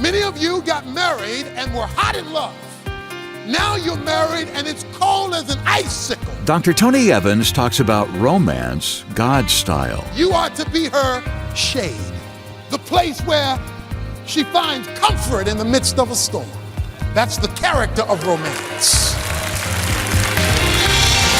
Many of you got married and were hot in love. Now you're married and it's cold as an icicle. Dr. Tony Evans talks about romance, God's style. You are to be her shade, the place where she finds comfort in the midst of a storm. That's the character of romance.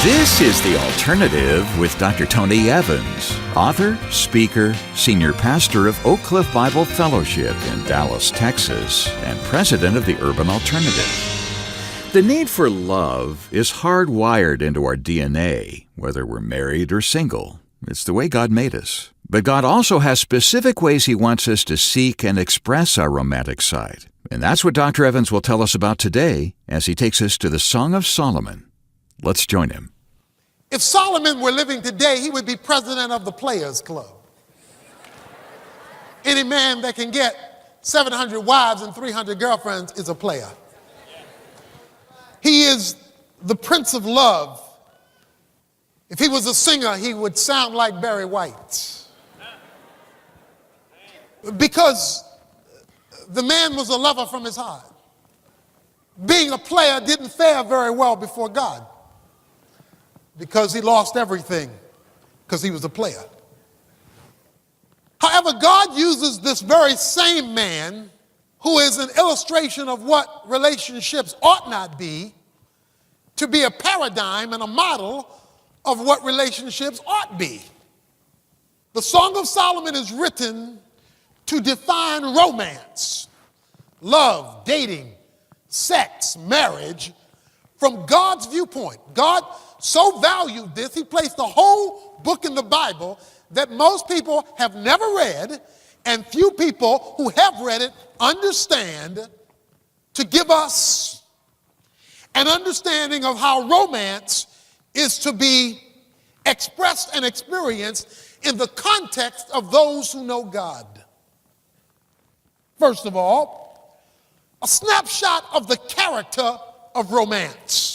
This is The Alternative with Dr. Tony Evans, author, speaker, senior pastor of Oak Cliff Bible Fellowship in Dallas, Texas, and president of the Urban Alternative. The need for love is hardwired into our DNA, whether we're married or single. It's the way God made us. But God also has specific ways He wants us to seek and express our romantic side. And that's what Dr. Evans will tell us about today as he takes us to the Song of Solomon. Let's join him. If Solomon were living today, he would be president of the Players Club. Any man that can get 700 wives and 300 girlfriends is a player. He is the Prince of Love. If he was a singer, he would sound like Barry White. Because the man was a lover from his heart. Being a player didn't fare very well before God, because he lost everything because he was a player. However, God uses this very same man, who is an illustration of what relationships ought not be, to be a paradigm and a model of what relationships ought be. The Song of Solomon is written to define romance, love, dating, sex, marriage, from God's viewpoint. God so valued this, He placed a whole book in the Bible that most people have never read, and few people who have read it understand, to give us an understanding of how romance is to be expressed and experienced in the context of those who know God. First of all, a snapshot of the character of romance.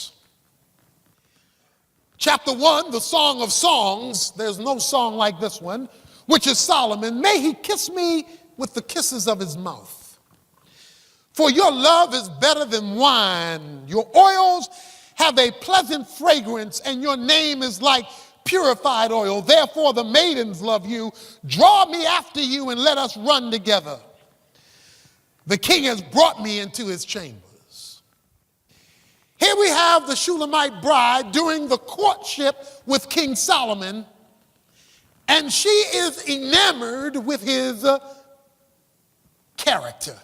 Chapter 1, the Song of Songs, there's no song like this one, which is Solomon. May he kiss me with the kisses of his mouth. For your love is better than wine. Your oils have a pleasant fragrance, and your name is like purified oil. Therefore the maidens love you. Draw me after you and let us run together. The king has brought me into his chambers. Here we have the Shulamite bride during the courtship with King Solomon, and she is enamored with his character.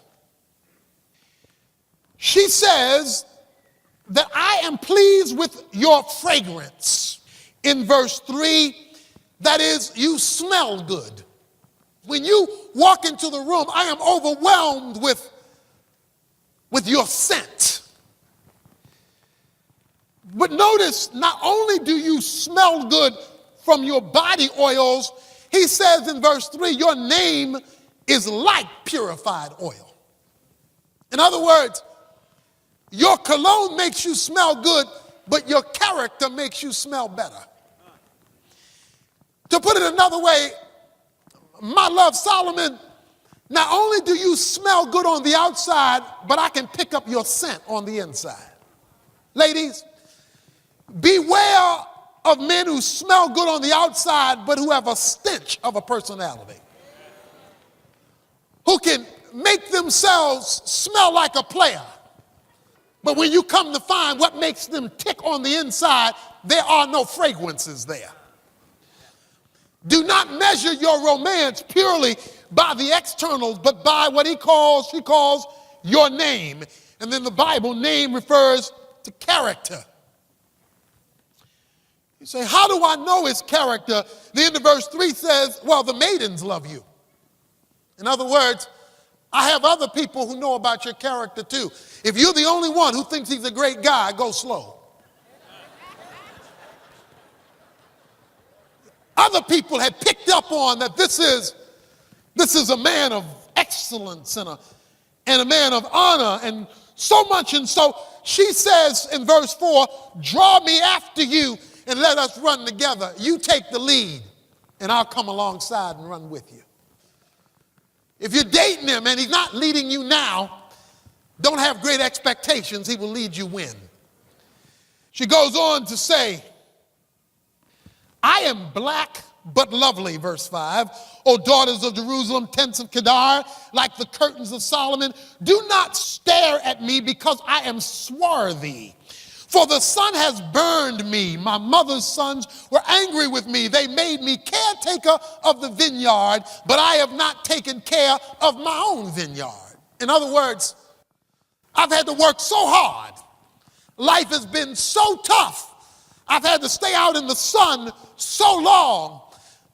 She says that I am pleased with your fragrance. In verse 3, that is, you smell good. When you walk into the room, I am overwhelmed with your scent. But notice, not only do you smell good from your body oils, he says in verse 3, your name is like purified oil. In other words, your cologne makes you smell good, but your character makes you smell better. To put it another way, my love, Solomon, not only do you smell good on the outside, but I can pick up your scent on the inside. Ladies, beware of men who smell good on the outside, but who have a stench of a personality, who can make themselves smell like a player. But when you come to find what makes them tick on the inside, there are no fragrances there. Do not measure your romance purely by the externals, but by what she calls your name. And then the Bible, name refers to character. You say, how do I know his character? The end of verse 3 says, well, the maidens love you. In other words, I have other people who know about your character too. If you're the only one who thinks he's a great guy, go slow. Other people had picked up on that this is a man of excellence and a man of honor, and so much. And so she says in verse 4, draw me after you and let us run together. You take the lead and I'll come alongside and run with you. If you're dating him and he's not leading you now, don't have great expectations. He will lead you when. She goes on to say, I am black but lovely, verse 5. O daughters of Jerusalem, tents of Kedar, like the curtains of Solomon, do not stare at me because I am swarthy. For the sun has burned me. My mother's sons were angry with me. They made me caretaker of the vineyard, but I have not taken care of my own vineyard. In other words, I've had to work so hard. Life has been so tough. I've had to stay out in the sun so long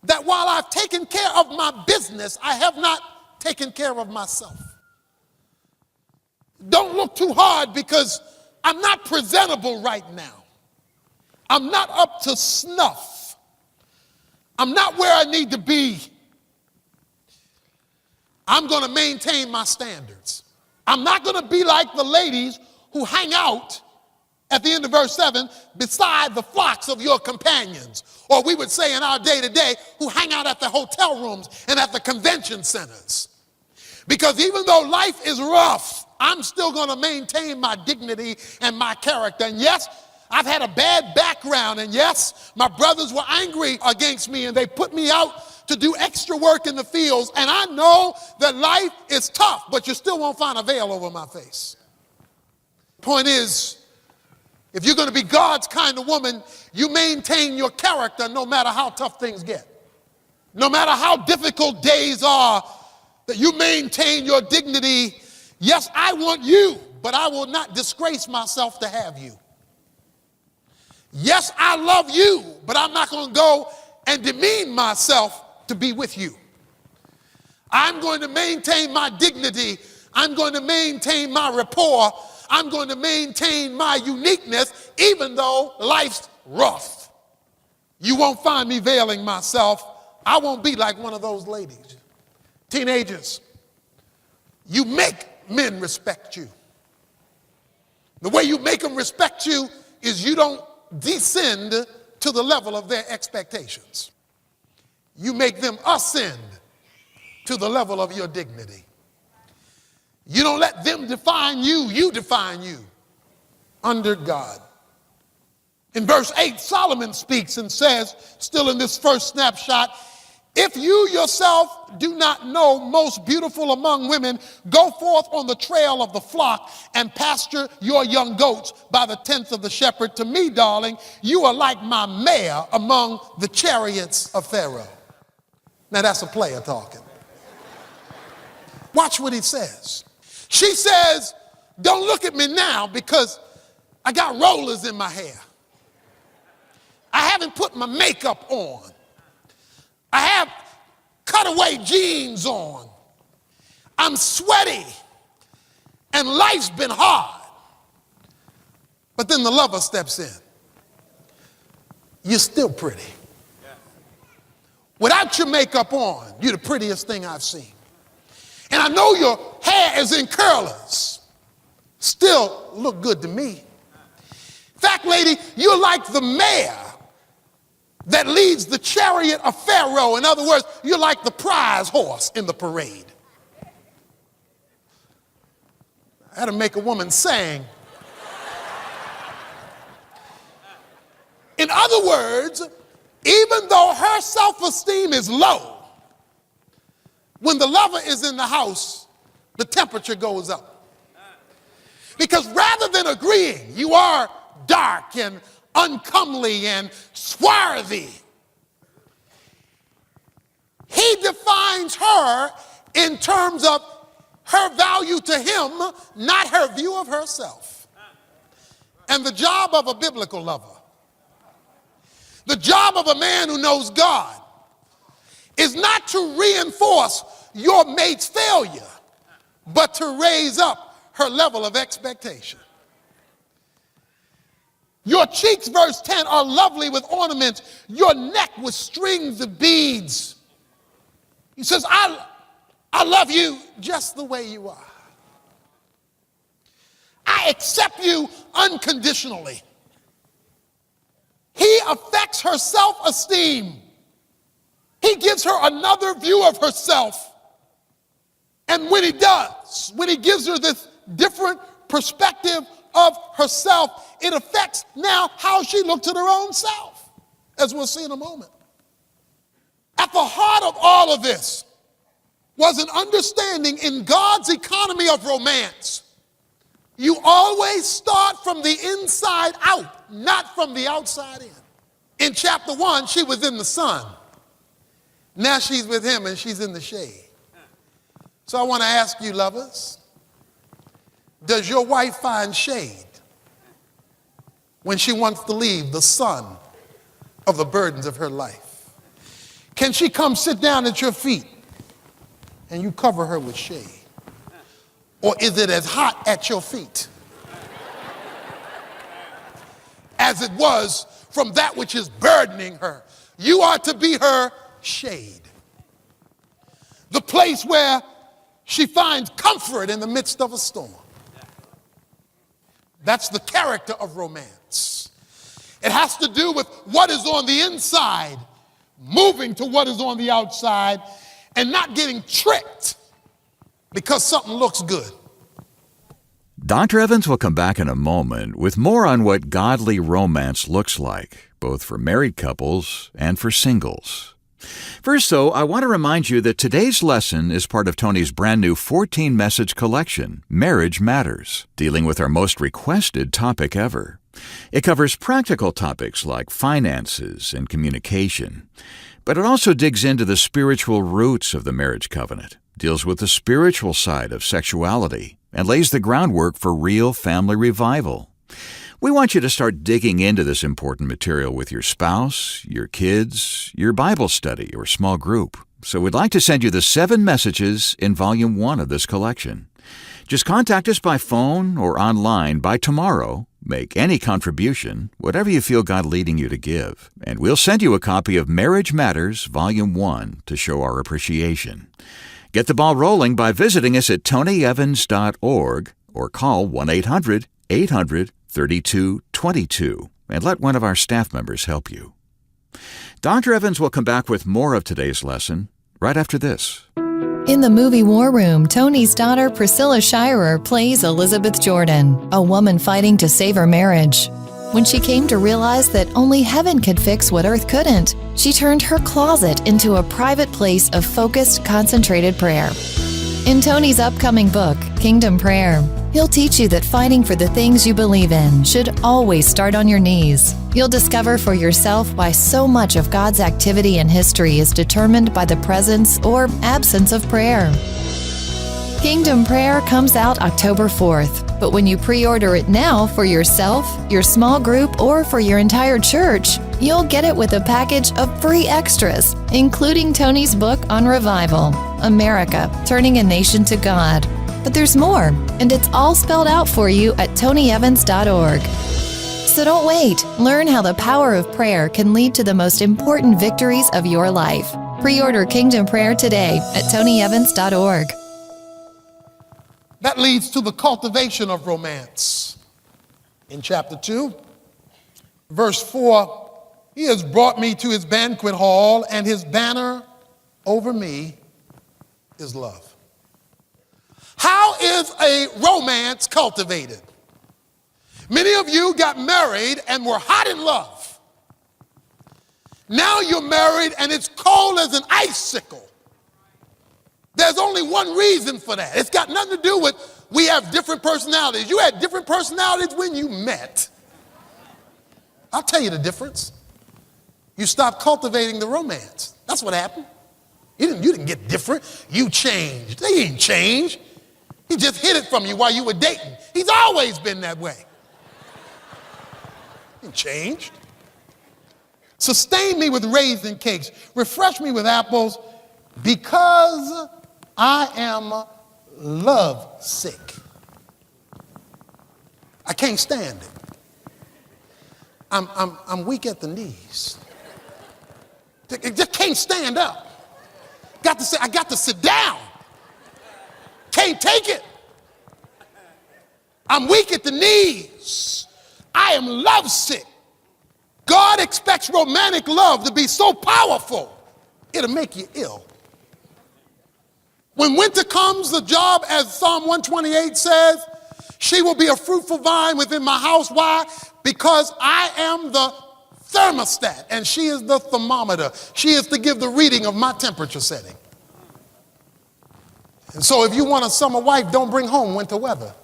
that while I've taken care of my business, I have not taken care of myself. Don't look too hard because I'm not presentable right now. I'm not up to snuff. I'm not where I need to be. I'm going to maintain my standards. I'm not going to be like the ladies who hang out at the end of verse 7, beside the flocks of your companions. Or we would say in our day-to-day, who hang out at the hotel rooms and at the convention centers. Because even though life is rough, I'm still going to maintain my dignity and my character. And yes, I've had a bad background. And yes, my brothers were angry against me and they put me out to do extra work in the fields. And I know that life is tough, but you still won't find a veil over my face. Point is, if you're going to be God's kind of woman, you maintain your character no matter how tough things get. No matter how difficult days are, that you maintain your dignity. Yes, I want you, but I will not disgrace myself to have you. Yes, I love you, but I'm not going to go and demean myself to be with you. I'm going to maintain my dignity. I'm going to maintain my rapport. I'm going to maintain my uniqueness even though life's rough. You won't find me veiling myself. I won't be like one of those ladies. Teenagers, you make men respect you. The way you make them respect you is you don't descend to the level of their expectations. You make them ascend to the level of your dignity. You don't let them define you, you define you under God. In verse 8, Solomon speaks and says, still in this first snapshot, if you yourself do not know most beautiful among women, go forth on the trail of the flock and pasture your young goats by the tents of the shepherd. To me, darling, you are like my mare among the chariots of Pharaoh. Now that's a player talking. Watch what he says. She says, don't look at me now because I got rollers in my hair. I haven't put my makeup on. I have cutaway jeans on. I'm sweaty and life's been hard. But then the lover steps in. You're still pretty. Without your makeup on, you're the prettiest thing I've seen. And I know your hair is in curlers. Still look good to me. In fact, lady, you're like the mare that leads the chariot of Pharaoh. In other words, you're like the prize horse in the parade. I had to make a woman sing. In other words, even though her self-esteem is low, when the lover is in the house, the temperature goes up. Because rather than agreeing, you are dark and uncomely and swarthy, he defines her in terms of her value to him, not her view of herself. And the job of a biblical lover, the job of a man who knows God, is not to reinforce your mate's failure, but to raise up her level of expectation. Your cheeks, verse 10, are lovely with ornaments, your neck with strings of beads. He says, I love you just the way you are. I accept you unconditionally. He affects her self-esteem. He gives her another view of herself. And when he does, when he gives her this different perspective of herself, it affects now how she looks at her own self, as we'll see in a moment. At the heart of all of this was an understanding in God's economy of romance. You always start from the inside out, not from the outside in. In chapter 1, she was in the sun. Now she's with him and she's in the shade. So I want to ask you, lovers, does your wife find shade when she wants to leave the sun of the burdens of her life? Can she come sit down at your feet and you cover her with shade? Or is it as hot at your feet as it was from that which is burdening her? You are to be her shade. The place where she finds comfort in the midst of a storm. That's the character of romance. It has to do with what is on the inside, moving to what is on the outside, and not getting tricked because something looks good. Dr. Evans will come back in a moment with more on what godly romance looks like, both for married couples and for singles. First, though, I want to remind you that today's lesson is part of Tony's brand new 14-message collection, Marriage Matters, dealing with our most requested topic ever. It covers practical topics like finances and communication, but it also digs into the spiritual roots of the marriage covenant, deals with the spiritual side of sexuality, and lays the groundwork for real family revival. We want you to start digging into this important material with your spouse, your kids, your Bible study, or small group. So we'd like to send you the 7 messages in Volume 1 of this collection. Just contact us by phone or online by tomorrow. Make any contribution, whatever you feel God leading you to give, and we'll send you a copy of Marriage Matters, Volume 1, to show our appreciation. Get the ball rolling by visiting us at tonyevans.org or call 1-800-800-3222 and let one of our staff members help you. Dr. Evans will come back with more of today's lesson right after this. In the movie War Room, Tony's daughter Priscilla Shirer plays Elizabeth Jordan, a woman fighting to save her marriage. When she came to realize that only heaven could fix what earth couldn't, she turned her closet into a private place of focused, concentrated prayer. In Tony's upcoming book, Kingdom Prayer, he'll teach you that fighting for the things you believe in should always start on your knees. You'll discover for yourself why so much of God's activity in history is determined by the presence or absence of prayer. Kingdom Prayer comes out October 4th, but when you pre-order it now for yourself, your small group, or for your entire church, you'll get it with a package of free extras, including Tony's book on revival, America, Turning a Nation to God. But there's more, and it's all spelled out for you at tonyevans.org. So don't wait. Learn how the power of prayer can lead to the most important victories of your life. Pre-order Kingdom Prayer today at tonyevans.org. That leads to the cultivation of romance. In chapter 2, verse 4, he has brought me to his banquet hall, and his banner over me is love. How is a romance cultivated? Many of you got married and were hot in love. Now you're married and it's cold as an icicle. There's only one reason for that. It's got nothing to do with we have different personalities. You had different personalities when you met. I'll tell you the difference. You stopped cultivating the romance. That's what happened. You didn't get different. You changed. They didn't change. He just hid it from you while you were dating. He's always been that way. He changed. Sustain me with raisin cakes. Refresh me with apples because I am love sick. I can't stand it. I'm weak at the knees. I just can't stand up. I got to sit down. Can't take it. I'm weak at the knees. I am lovesick. God expects romantic love to be so powerful, it'll make you ill. When winter comes, the job, as Psalm 128 says, she will be a fruitful vine within my house. Why? Because I am the thermostat and she is the thermometer. She is to give the reading of my temperature setting. And so if you want a summer wife, don't bring home winter weather.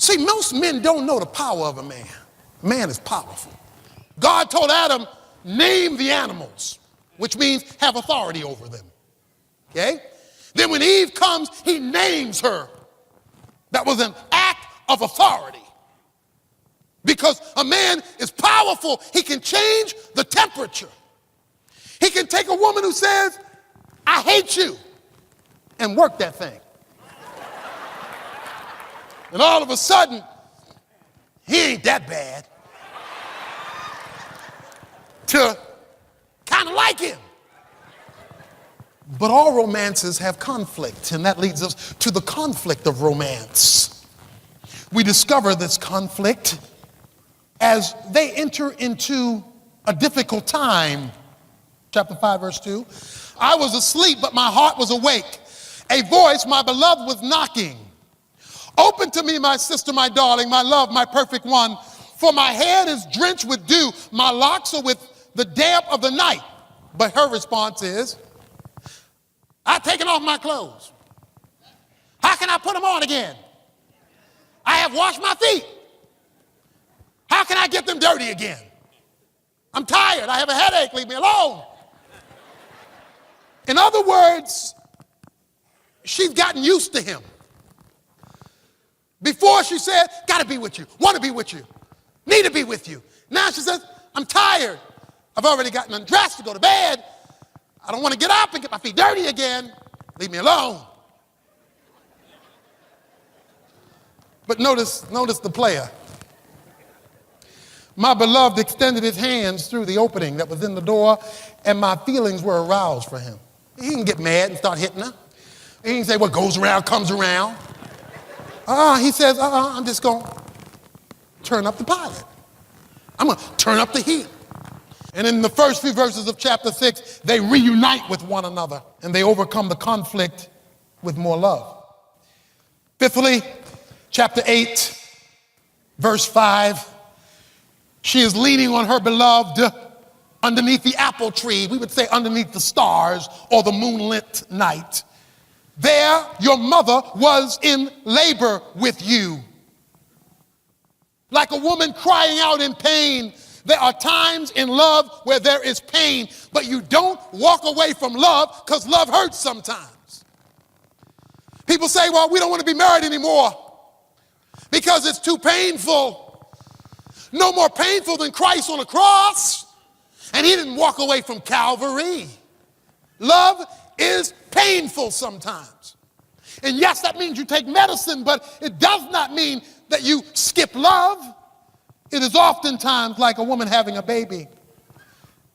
See, most men don't know the power of a man. Man is powerful. God told Adam, name the animals, which means have authority over them. Okay? Then when Eve comes, he names her. That was an act of authority. Because a man is powerful. He can change the temperature. He can take a woman who says, I hate you, and work that thing. And all of a sudden, he ain't that bad. To kind of like him. But all romances have conflict, and that leads us to the conflict of romance. We discover this conflict as they enter into a difficult time. Chapter 5, verse 2. I was asleep, but my heart was awake. A voice, my beloved, was knocking. Open to me, my sister, my darling, my love, my perfect one. For my head is drenched with dew. My locks are with the damp of the night. But her response is, I've taken off my clothes. How can I put them on again? I have washed my feet. How can I get them dirty again? I'm tired. I have a headache. Leave me alone. In other words, she's gotten used to him. Before she said, gotta be with you, want to be with you, need to be with you. Now she says, I'm tired. I've already gotten undressed to go to bed. I don't want to get up and get my feet dirty again. Leave me alone. But notice the player. My beloved extended his hands through the opening that was in the door, and my feelings were aroused for him. He can get mad and start hitting her. He can say, what goes around comes around. He says, I'm just going to turn up the pilot. I'm going to turn up the heat. And in the first few verses of chapter 6, they reunite with one another and they overcome the conflict with more love. Fifthly, chapter 8, verse 5, she is leaning on her beloved underneath the apple tree. We would say underneath the stars or the moonlit night. There, your mother was in labor with you. Like a woman crying out in pain, there are times in love where there is pain, but you don't walk away from love because love hurts sometimes. People say, well, we don't want to be married anymore because it's too painful. No more painful than Christ on the cross, and he didn't walk away from Calvary. Love is painful sometimes. And yes, that means you take medicine, but it does not mean that you skip love. It is oftentimes like a woman having a baby,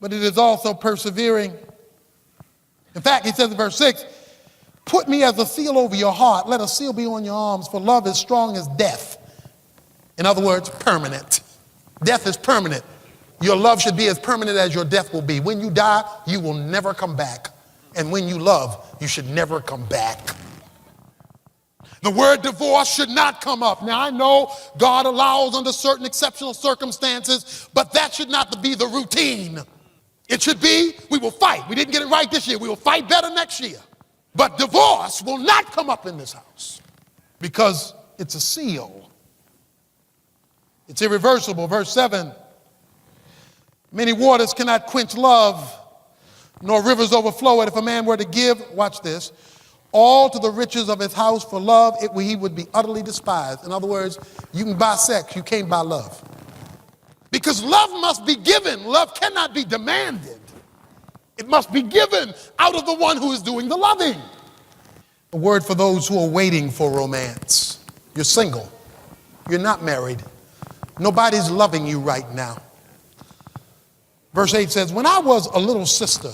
but it is also persevering. In fact, he says in verse 6, put me as a seal over your heart. Let a seal be on your arms, for love is strong as death. In other words, permanent. Death is permanent. Your love should be as permanent as your death will be. When you die, you will never come back. And when you love, you should never come back. The word divorce should not come up. Now, I know God allows under certain exceptional circumstances, but that should not be the routine. It should be, we will fight. We didn't get it right this year. We will fight better next year. But divorce will not come up in this house because it's a seal. It's irreversible. Verse 7, many waters cannot quench love, nor rivers overflow it. If a man were to give, watch this, all to the riches of his house for love, he would be utterly despised. In other words, you can buy sex, you can't buy love. Because love must be given. Love cannot be demanded. It must be given out of the one who is doing the loving. A word for those who are waiting for romance. You're single. You're not married. Nobody's loving you right now. Verse 8 says, when I was a little sister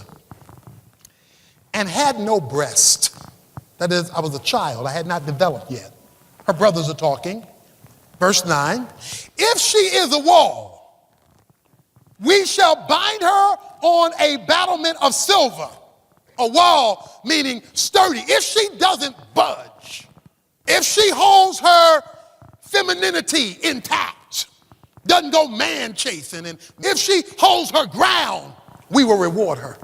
and had no breast, that is, I was a child, I had not developed yet. Her brothers are talking. Verse 9, if she is a wall, we shall bind her on a battlement of silver. A wall meaning sturdy. If she doesn't budge, if she holds her femininity intact, doesn't go man chasing, and if she holds her ground, we will reward her.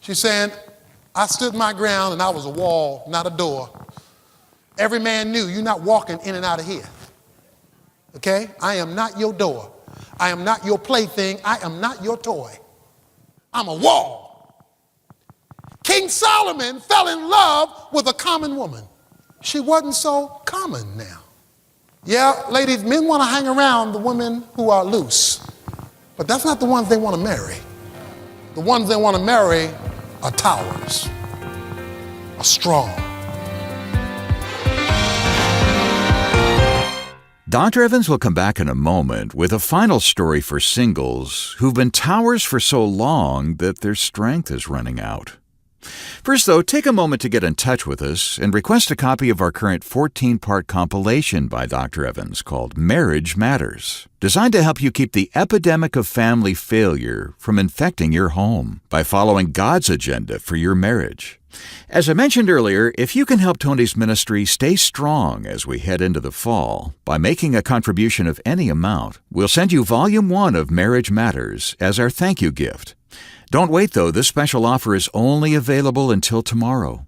She's saying, I stood my ground and I was a wall, not a door. Every man knew you're not walking in and out of here. Okay? I am not your door. I am not your plaything. I am not your toy. I'm a wall. King Solomon fell in love with a common woman. She wasn't so common now. Yeah, ladies, men want to hang around the women who are loose, but that's not the ones they want to marry. The ones they want to marry are towers, are strong. Dr. Evans will come back in a moment with a final story for singles who've been towers for so long that their strength is running out. First, though, take a moment to get in touch with us and request a copy of our current 14-part compilation by Dr. Evans called Marriage Matters, designed to help you keep the epidemic of family failure from infecting your home by following God's agenda for your marriage. As I mentioned earlier, if you can help Tony's ministry stay strong as we head into the fall by making a contribution of any amount, we'll send you Volume 1 of Marriage Matters as our thank you gift. Don't wait, though. This special offer is only available until tomorrow.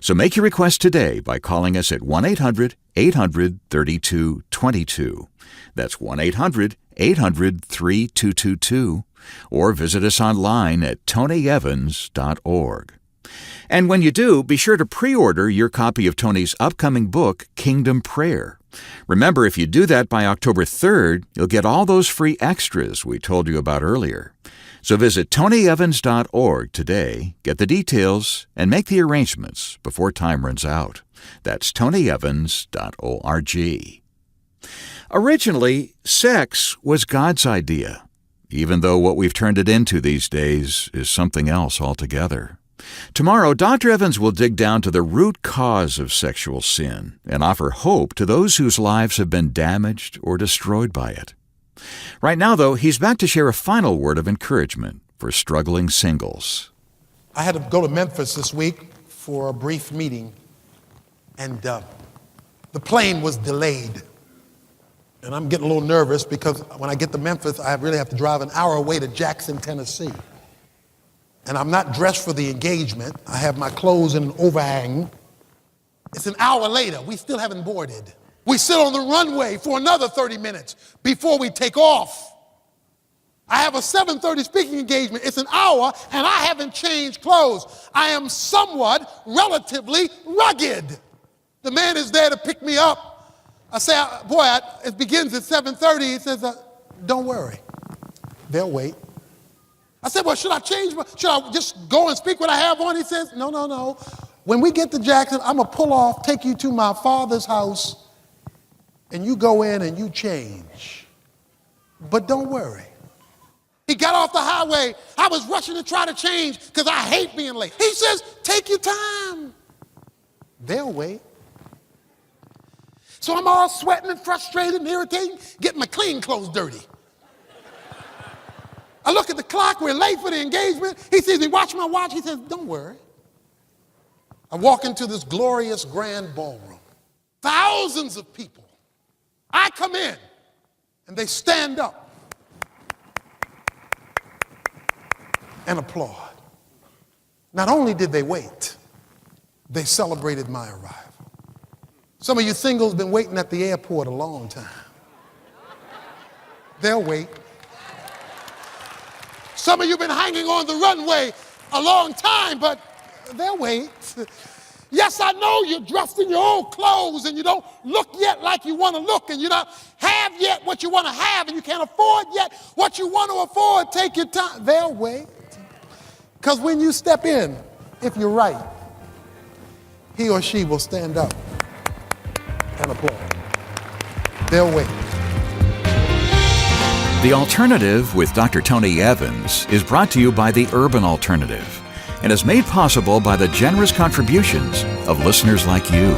So make your request today by calling us at 1-800-800-3222. That's 1-800-800-3222. Or visit us online at tonyevans.org. And when you do, be sure to pre-order your copy of Tony's upcoming book, Kingdom Prayer. Remember, if you do that by October 3rd, you'll get all those free extras we told you about earlier. So visit tonyevans.org today, get the details, and make the arrangements before time runs out. That's tonyevans.org. Originally, sex was God's idea, even though what we've turned it into these days is something else altogether. Tomorrow, Dr. Evans will dig down to the root cause of sexual sin and offer hope to those whose lives have been damaged or destroyed by it. Right now, though, he's back to share a final word of encouragement for struggling singles. I had to go to Memphis this week for a brief meeting, and the plane was delayed. And I'm getting a little nervous because when I get to Memphis, I really have to drive an hour away to Jackson, Tennessee. And I'm not dressed for the engagement. I have my clothes in an overhang. It's an hour later. We still haven't boarded. We sit on the runway for another 30 minutes before we take off. I have a 7:30 speaking engagement. It's an hour, and I haven't changed clothes. I am somewhat relatively rugged. The man is there to pick me up. I say, boy, it begins at 7:30. He says, don't worry. They'll wait. I said, well, should I just go and speak what I have on? He says, no. When we get to Jackson, I'm going to pull off, take you to my father's house, and you go in and you change. But don't worry. He got off the highway. I was rushing to try to change because I hate being late. He says, take your time. They'll wait. So I'm all sweating and frustrated and irritated, getting my clean clothes dirty. I look at the clock, we're late for the engagement. He sees me watch my watch. He says, don't worry. I walk into this glorious grand ballroom. Thousands of people. I come in, and they stand up and applaud. Not only did they wait, they celebrated my arrival. Some of you singles have been waiting at the airport a long time. They'll wait. Some of you have been hanging on the runway a long time, but they'll wait. Yes, I know you're dressed in your old clothes and you don't look yet like you want to look, and you don't have yet what you want to have, and you can't afford yet what you want to afford. Take your time. They'll wait. Because when you step in, if you're right, he or she will stand up and applaud. They'll wait. The Alternative with Dr. Tony Evans is brought to you by the Urban Alternative and is made possible by the generous contributions of listeners like you.